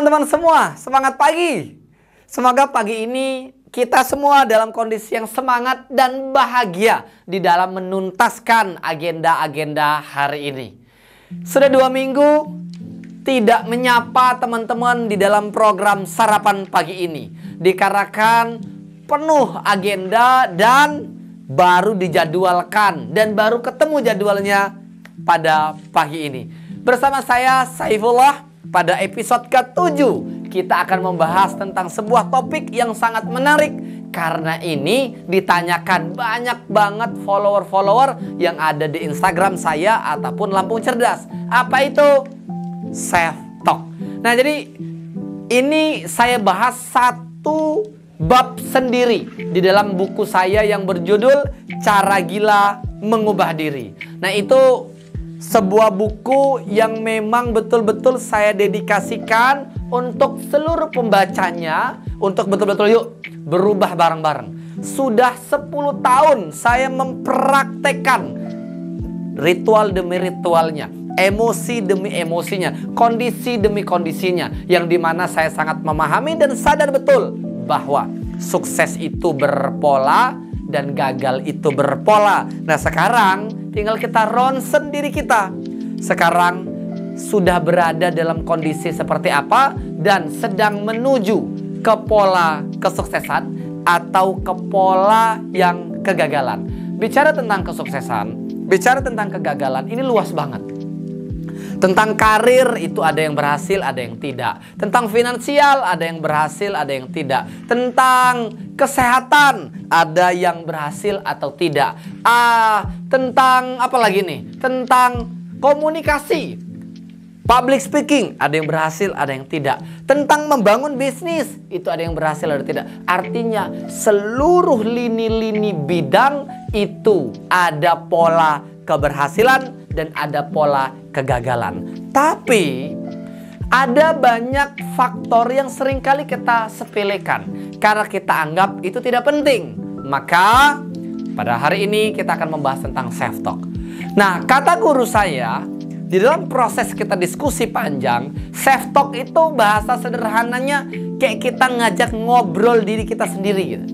teman-teman semua, semangat pagi. Semoga pagi ini kita semua dalam kondisi yang semangat dan bahagia di dalam menuntaskan agenda-agenda hari ini. Sudah 2 minggu tidak menyapa teman-teman di dalam program sarapan pagi ini, dikarenakan penuh agenda dan baru dijadwalkan dan baru ketemu jadwalnya pada pagi ini. Bersama saya Saifullah, pada episode ke-7 kita akan membahas tentang sebuah topik yang sangat menarik, karena ini ditanyakan banyak banget follower-follower yang ada di Instagram saya ataupun Lampung Cerdas. Apa itu? Self talk. Nah, jadi ini saya bahas satu bab sendiri di dalam buku saya yang berjudul Cara Gila Mengubah Diri. Nah, itu sebuah buku yang memang betul-betul saya dedikasikan untuk seluruh pembacanya, untuk betul-betul yuk berubah bareng-bareng. Sudah 10 tahun saya mempraktekkan ritual demi ritualnya, emosi demi emosinya, kondisi demi kondisinya, yang dimana saya sangat memahami dan sadar betul bahwa sukses itu berpola dan gagal itu berpola. Nah, sekarang tinggal kita ronsen diri kita. Sekarang sudah berada dalam kondisi seperti apa dan sedang menuju ke pola kesuksesan atau ke pola yang kegagalan. Bicara tentang kesuksesan, bicara tentang kegagalan, ini luas banget. Tentang karir itu ada yang berhasil, ada yang tidak. Tentang finansial ada yang berhasil, ada yang tidak. Tentang kesehatan ada yang berhasil atau tidak. Tentang apa lagi nih? Tentang komunikasi, public speaking, ada yang berhasil, ada yang tidak. Tentang membangun bisnis, itu ada yang berhasil, ada yang tidak. Artinya seluruh lini-lini bidang itu ada pola keberhasilan dan ada pola kegagalan. Tapi ada banyak faktor yang seringkali kita sepelekan karena kita anggap itu tidak penting. Maka pada hari ini kita akan membahas tentang self talk. Nah, kata guru saya, di dalam proses kita diskusi panjang, self talk itu bahasa sederhananya kayak kita ngajak ngobrol diri kita sendiri gitu.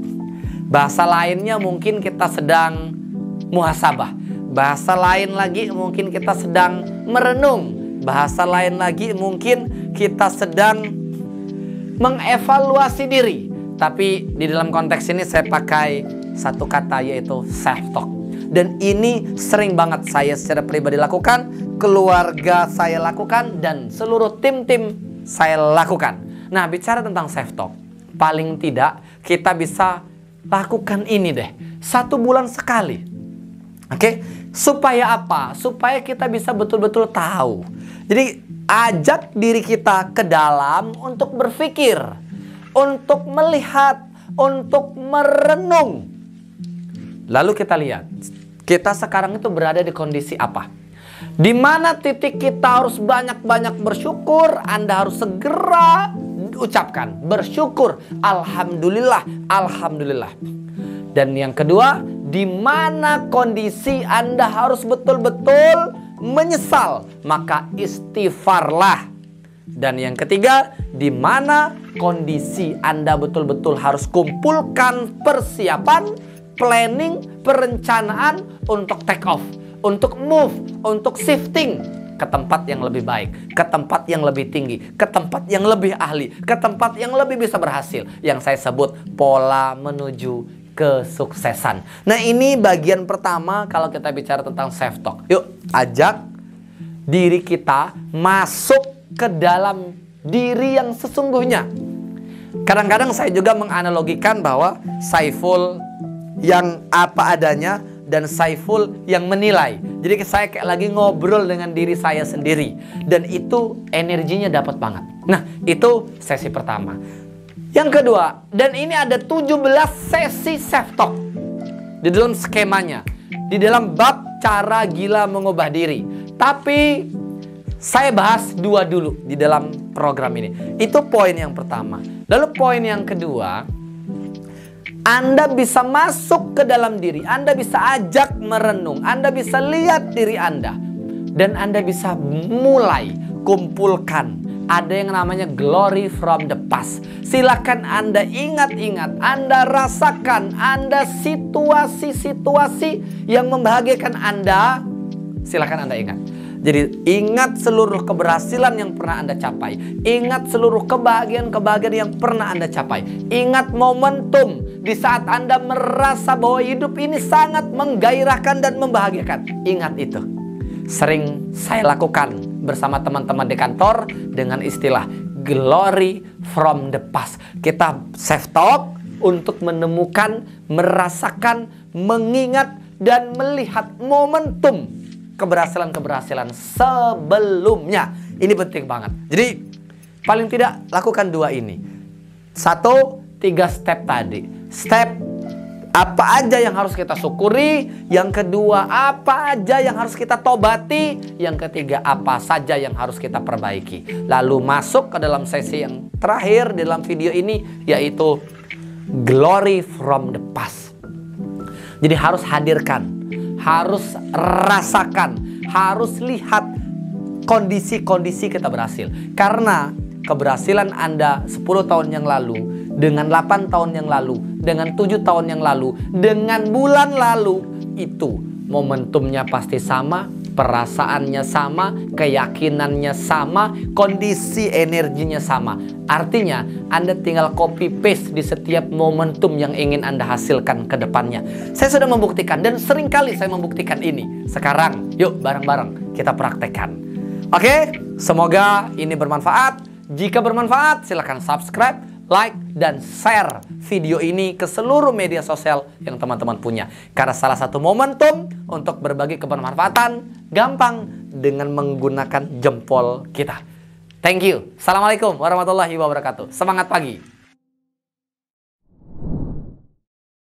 Bahasa lainnya mungkin kita sedang muhasabah. Bahasa lain lagi mungkin kita sedang merenung. Bahasa lain lagi mungkin kita sedang mengevaluasi diri. Tapi di dalam konteks ini saya pakai satu kata, yaitu self talk. Dan ini sering banget saya secara pribadi lakukan, keluarga saya lakukan, dan seluruh tim-tim saya lakukan. Nah, bicara tentang self talk, paling tidak kita bisa lakukan ini deh 1 bulan sekali. Oke, supaya apa? Supaya kita bisa betul-betul tahu. Jadi ajak diri kita ke dalam untuk berpikir, untuk melihat, untuk merenung. Lalu kita lihat, kita sekarang itu berada di kondisi apa? Di mana titik kita harus banyak-banyak bersyukur. Anda harus segera ucapkan bersyukur, alhamdulillah, alhamdulillah. Dan yang kedua, di mana kondisi Anda harus betul-betul menyesal, maka istighfarlah. Dan yang ketiga, di mana kondisi Anda betul-betul harus kumpulkan persiapan, planning, perencanaan untuk take off, untuk move, untuk shifting ke tempat yang lebih baik, ke tempat yang lebih tinggi, ke tempat yang lebih ahli, ke tempat yang lebih bisa berhasil, yang saya sebut pola menuju kesuksesan. Nah, ini bagian pertama kalau kita bicara tentang self talk. Yuk, ajak diri kita masuk ke dalam diri yang sesungguhnya. Kadang-kadang saya juga menganalogikan bahwa Saiful yang apa adanya dan Saiful yang menilai. Jadi saya kayak lagi ngobrol dengan diri saya sendiri, dan itu energinya dapat banget. Nah, itu sesi pertama. Yang kedua, dan ini ada 17 sesi self talk di dalam skemanya, di dalam bab cara gila mengubah diri. Tapi saya bahas 2 dulu di dalam program ini. Itu poin yang pertama. Lalu poin yang kedua, Anda bisa masuk ke dalam diri, Anda bisa ajak merenung, Anda bisa lihat diri Anda, dan Anda bisa mulai kumpulkan ada yang namanya glory from the past. Silakan Anda ingat-ingat, Anda rasakan, Anda situasi-situasi yang membahagiakan Anda, silakan Anda ingat. Jadi ingat seluruh keberhasilan yang pernah Anda capai. Ingat seluruh kebahagiaan-kebahagiaan yang pernah Anda capai. Ingat momentum di saat Anda merasa bahwa hidup ini sangat menggairahkan dan membahagiakan. Ingat itu. Sering saya lakukan bersama teman-teman di kantor dengan istilah glory from the past. Kita self talk untuk menemukan, merasakan, mengingat dan melihat momentum keberhasilan-keberhasilan sebelumnya. Ini penting banget. Jadi paling tidak lakukan 2 ini. 1, 3 step tadi. Step apa aja yang harus kita syukuri. Yang kedua, apa aja yang harus kita tobati. Yang ketiga, apa saja yang harus kita perbaiki. Lalu masuk ke dalam sesi yang terakhir dalam video ini, yaitu glory from the past. Jadi harus hadirkan, harus rasakan, harus lihat kondisi-kondisi kita berhasil. Karena keberhasilan Anda 10 tahun yang lalu, dengan 8 tahun yang lalu, dengan 7 tahun yang lalu, dengan bulan lalu, itu momentumnya pasti sama, perasaannya sama, keyakinannya sama, kondisi energinya sama. Artinya Anda tinggal copy paste di setiap momentum yang ingin Anda hasilkan ke depannya. Saya sudah membuktikan dan seringkali saya membuktikan ini. Sekarang yuk bareng-bareng kita praktekkan. Oke, semoga ini bermanfaat. Jika bermanfaat silahkan subscribe, like, dan share video ini ke seluruh media sosial yang teman-teman punya. Karena salah satu momentum untuk berbagi kebermanfaatan gampang dengan menggunakan jempol kita. Thank you. Assalamualaikum warahmatullahi wabarakatuh. Semangat pagi.